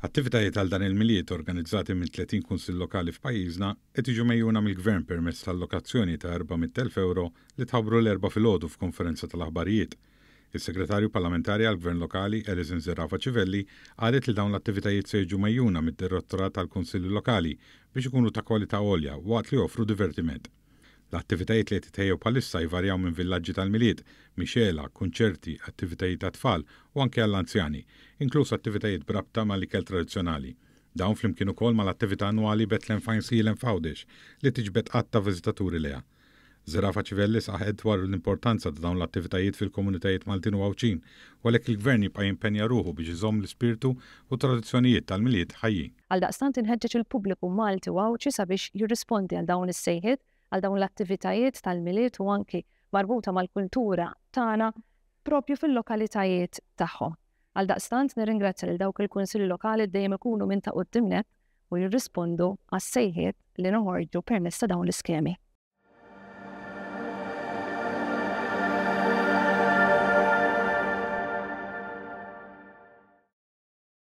Attivitajiet għal dan il-miliet organizzati minn 30 kunsill lokali f'pajjiżna qed jiġu mejjuna mill-Gvern permezz tal-lokazzjoni ta' 400,000 euro li tħabbru l-erba' filgħodu f'konferenza tal-aħbarijiet. Il-Segretarju Parlamentari għall-Gvern Lokali, Alison Zerafa Civelli, qalet li dawn l-attivitajiet se jiġu mejjuna mid-Direttorat tal-Kunsilli Lokali biex ikunu ta' kwalità għolja waqt li joffru divertiment. L-attivitajiet li titejjew bħalissa jvarjaw minn villaġġi tal-miliet, mixela, kunċerti, attivitajiet ta' tfal u anke għall-anzjani, inkluż attivitajiet brabta mal-ikel tradizzjonali. Dawn flimkien ukoll mal-attività annwali Bethlehem Fine Seal Fawdex li tiġbed qatt ta' viżitaturi leha. Zerafa Civelli saħed dwar l-importanza ta' dawn l-attivitajiet fil-komunitajiet Maltin u Għawċin, u għalhekk il-Gvern jibqa' jimpenja ruħu biex iżomm l-ispirtu u tradizzjonijiet tal-miliet ħajjin. Għaldaqstant inħeġġeġ il-pubbliku Malti u Għawċi sabiex jirrispondi għal dawn is-sejħiet għal dawn l-attivitajiet tal-miliet u anki marbuta mal-kultura tagħna propju fil-lokalitajiet tagħhom. Għaldaqstant nirringrazzja lil dawk il-kunsilli lokali dejjem ikunu minn ta' qudiemnet u jirrispondu għas-sejħiet li noħorġu permezz ta' dawn l-iskemi.